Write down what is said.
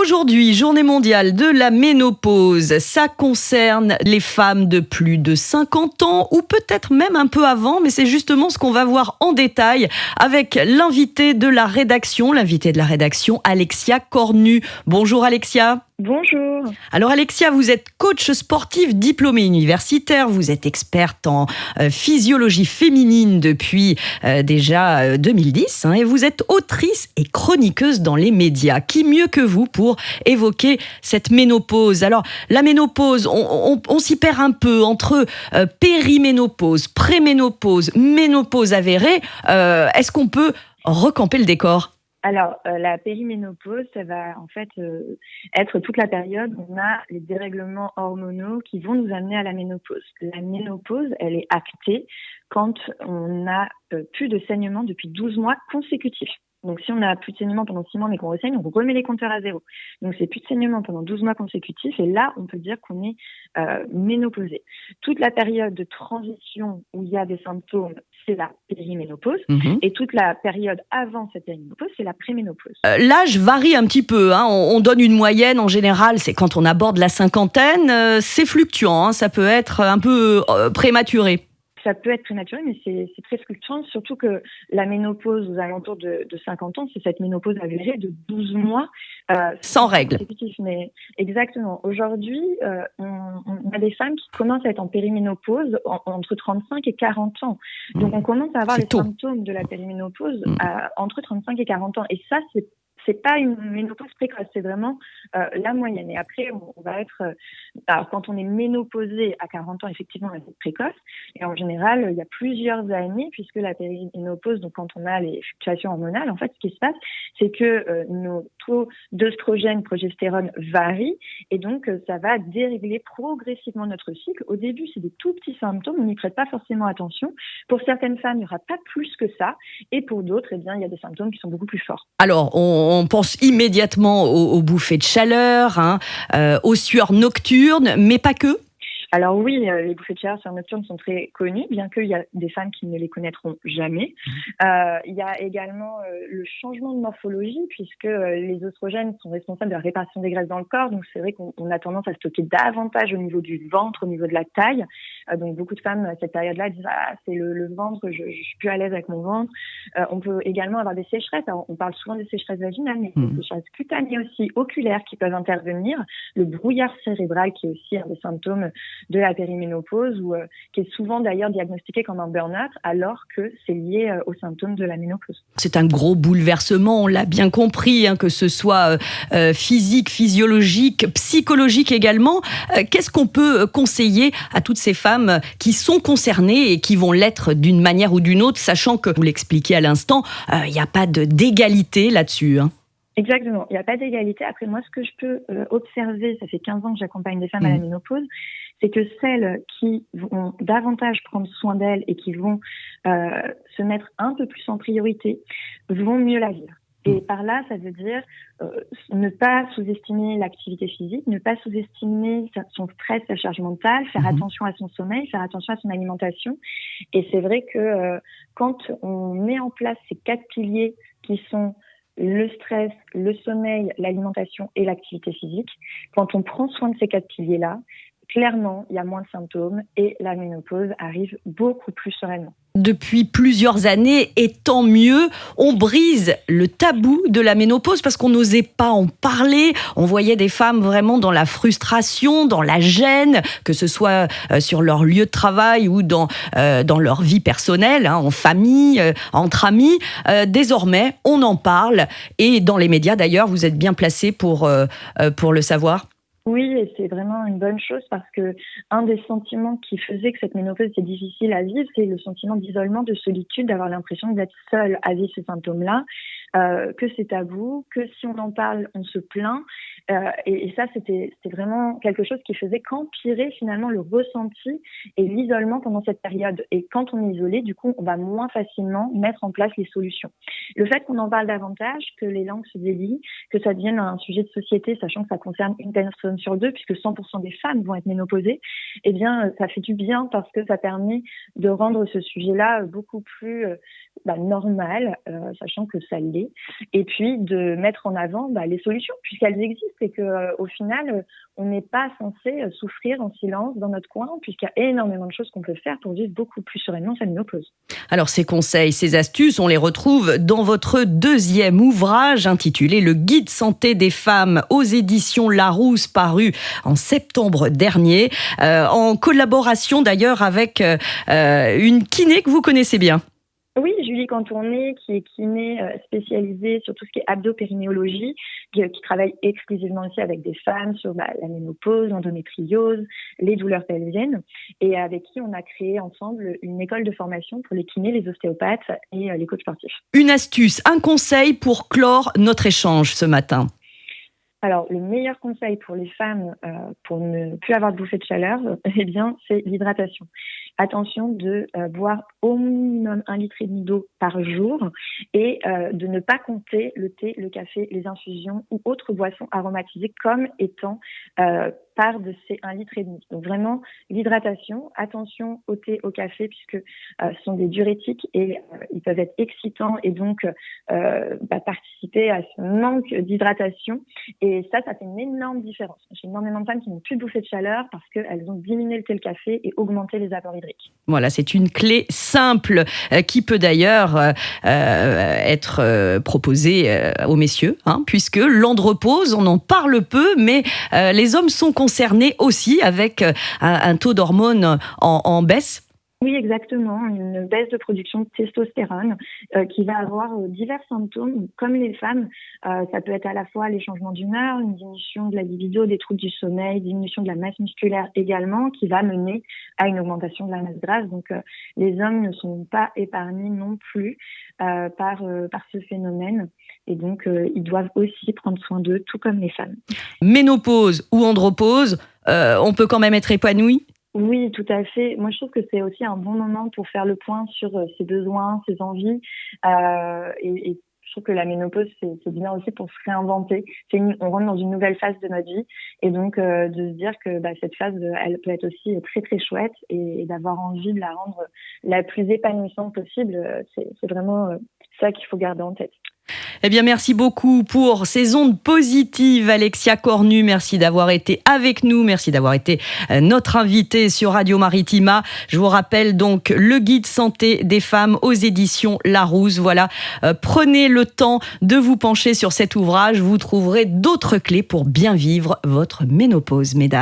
Aujourd'hui, journée mondiale de la ménopause. Ça concerne les femmes de plus de 50 ans ou peut-être même un peu avant, mais c'est justement ce qu'on va voir en détail avec l'invité de la rédaction, Alexia Cornu. Bonjour Alexia. Bonjour. Alors Alexia, vous êtes coach sportif diplômée universitaire, vous êtes experte en physiologie féminine depuis déjà 2010 et vous êtes autrice et chroniqueuse dans les médias. Qui mieux que vous pour évoquer cette ménopause? Alors la ménopause, on s'y perd un peu entre périménopause, préménopause, ménopause avérée. Est-ce qu'on peut recamper le décor ? Alors, la périménopause, ça va en fait être toute la période où on a les dérèglements hormonaux qui vont nous amener à la ménopause. La ménopause, elle est actée quand on a plus de saignement depuis 12 mois consécutifs. Donc, si on n'a plus de saignement pendant 6 mois mais qu'on ressaigne, on remet les compteurs à zéro. Donc, c'est plus de saignement pendant 12 mois consécutifs et là, on peut dire qu'on est ménopausé. Toute la période de transition où il y a des symptômes, c'est la périménopause. Et toute la période avant cette périménopause, c'est la préménopause. L'âge varie un petit peu. On donne une moyenne en général, c'est quand on aborde la cinquantaine. C'est fluctuant, ça peut être un peu prématuré. Ça peut être prématuré, mais c'est très fluctuant, surtout que la ménopause aux alentours de 50 ans, c'est cette ménopause avérée de 12 mois. Sans règles. Mais exactement. Aujourd'hui, on a des femmes qui commencent à être en périménopause entre 35 et 40 ans. Donc, on commence à avoir les symptômes de la périménopause entre 35 et 40 ans. Et ça, c'est pas une ménopause précoce, c'est vraiment la moyenne. Et après, on va être... alors, quand on est ménopausé à 40 ans, effectivement, c'est précoce. Et en général, il y a plusieurs années, puisque la périménopause, donc quand on a les fluctuations hormonales, en fait, ce qui se passe, c'est que nos taux d'œstrogène, progestérone varient. Et donc, ça va dérégler progressivement notre cycle. Au début, c'est des tout petits symptômes, on n'y prête pas forcément attention. Pour certaines femmes, il n'y aura pas plus que ça. Et pour d'autres, eh bien, il y a des symptômes qui sont beaucoup plus forts. Alors, on pense immédiatement aux bouffées de chaleur, aux sueurs nocturnes, mais pas que. Alors oui, les bouffées de chaleur nocturnes sont très connues, bien qu'il y a des femmes qui ne les connaîtront jamais. Il y a également le changement de morphologie, puisque les oestrogènes sont responsables de la répartition des graisses dans le corps. Donc c'est vrai qu'on a tendance à stocker davantage au niveau du ventre, au niveau de la taille. Donc beaucoup de femmes à cette période-là disent « Ah, c'est le ventre, je suis plus à l'aise avec mon ventre ». On peut également avoir des sécheresses. Alors, on parle souvent des sécheresses vaginales, mais des sécheresses cutanées aussi, oculaires qui peuvent intervenir. Le brouillard cérébral qui est aussi un des symptômes de la périménopause ou qui est souvent d'ailleurs diagnostiqué comme un burn-out alors que c'est lié aux symptômes de la ménopause. C'est un gros bouleversement, on l'a bien compris, que ce soit physique, physiologique, psychologique également. Qu'est-ce qu'on peut conseiller à toutes ces femmes qui sont concernées et qui vont l'être d'une manière ou d'une autre, sachant que, vous l'expliquiez à l'instant, il n'y a pas d'égalité là-dessus, Exactement, il n'y a pas d'égalité. Après, moi, ce que je peux observer, ça fait 15 ans que j'accompagne des femmes à la ménopause, c'est que celles qui vont davantage prendre soin d'elles et qui vont se mettre un peu plus en priorité vont mieux la vivre. Et par là, ça veut dire ne pas sous-estimer l'activité physique, ne pas sous-estimer son stress, sa charge mentale, faire attention à son sommeil, faire attention à son alimentation. Et c'est vrai que quand on met en place ces 4 piliers qui sont le stress, le sommeil, l'alimentation et l'activité physique, quand on prend soin de ces 4 piliers-là, clairement, il y a moins de symptômes et la ménopause arrive beaucoup plus sereinement. Depuis plusieurs années, et tant mieux, on brise le tabou de la ménopause parce qu'on n'osait pas en parler. On voyait des femmes vraiment dans la frustration, dans la gêne, que ce soit sur leur lieu de travail ou dans leur vie personnelle, en famille, entre amis. Désormais, on en parle et dans les médias d'ailleurs, vous êtes bien placés pour le savoir. Oui, et c'est vraiment une bonne chose parce que un des sentiments qui faisait que cette ménopause était difficile à vivre, c'est le sentiment d'isolement, de solitude, d'avoir l'impression d'être seule à vivre ces symptômes-là, que c'est tabou, que si on en parle, on se plaint. Et ça, c'était vraiment quelque chose qui faisait qu'empirer finalement le ressenti et l'isolement pendant cette période. Et quand on est isolé, du coup, on va moins facilement mettre en place les solutions. Le fait qu'on en parle davantage, que les langues se délient, que ça devienne un sujet de société, sachant que ça concerne une personne sur 2, puisque 100% des femmes vont être ménopausées, eh bien, ça fait du bien parce que ça permet de rendre ce sujet-là beaucoup plus normal, sachant que ça l'est parler, et puis de mettre en avant les solutions, puisqu'elles existent, et qu'au final, on n'est pas censé souffrir en silence dans notre coin, puisqu'il y a énormément de choses qu'on peut faire pour vivre beaucoup plus sereinement sa ménopause. Alors ces conseils, ces astuces, on les retrouve dans votre deuxième ouvrage intitulé « Le guide santé des femmes » aux éditions Larousse, paru en septembre dernier, en collaboration d'ailleurs avec une kiné que vous connaissez bien. Oui, Julie Cantourné, qui est kiné spécialisée sur tout ce qui est abdo-périnéologie, qui travaille exclusivement aussi avec des femmes sur la ménopause, l'endométriose, les douleurs pelviennes, et avec qui on a créé ensemble une école de formation pour les kinés, les ostéopathes et les coachs sportifs. Une astuce, un conseil pour clore notre échange ce matin. Alors, le meilleur conseil pour les femmes pour ne plus avoir de bouffées de chaleur, c'est l'hydratation. Attention de boire au minimum 1,5 litre d'eau par jour et de ne pas compter le thé, le café, les infusions ou autres boissons aromatisées comme étant part de ces 1,5 litre. Donc vraiment, l'hydratation, attention au thé, au café, puisque ce sont des diurétiques et ils peuvent être excitants et donc participer à ce manque d'hydratation. Et ça fait une énorme différence. J'ai énormément de femmes qui n'ont plus de bouffées de chaleur parce qu'elles ont diminué le thé, le café et augmenté les apports hydriques. Voilà, c'est une clé simple qui peut d'ailleurs être proposée aux messieurs, puisque l'andropause, on en parle peu, mais les hommes sont concernés aussi avec un taux d'hormones en baisse. Oui, exactement. Une baisse de production de testostérone qui va avoir divers symptômes. Comme les femmes, ça peut être à la fois les changements d'humeur, une diminution de la libido, des troubles du sommeil, diminution de la masse musculaire également, qui va mener à une augmentation de la masse grasse. Donc, les hommes ne sont pas épargnés non plus par ce phénomène. Et donc, ils doivent aussi prendre soin d'eux, tout comme les femmes. Ménopause ou andropause, on peut quand même être épanoui ? Oui, tout à fait. Moi, je trouve que c'est aussi un bon moment pour faire le point sur ses besoins, ses envies. Et je trouve que la ménopause, c'est bien aussi pour se réinventer. On rentre dans une nouvelle phase de notre vie. Et donc, de se dire que cette phase, elle peut être aussi très, très chouette et d'avoir envie de la rendre la plus épanouissante possible. C'est vraiment ça qu'il faut garder en tête. Eh bien, merci beaucoup pour ces ondes positives, Alexia Cornu. Merci d'avoir été avec nous. Merci d'avoir été notre invitée sur Radio Maritima. Je vous rappelle donc le guide santé des femmes aux éditions Larousse. Voilà, prenez le temps de vous pencher sur cet ouvrage. Vous trouverez d'autres clés pour bien vivre votre ménopause, mesdames.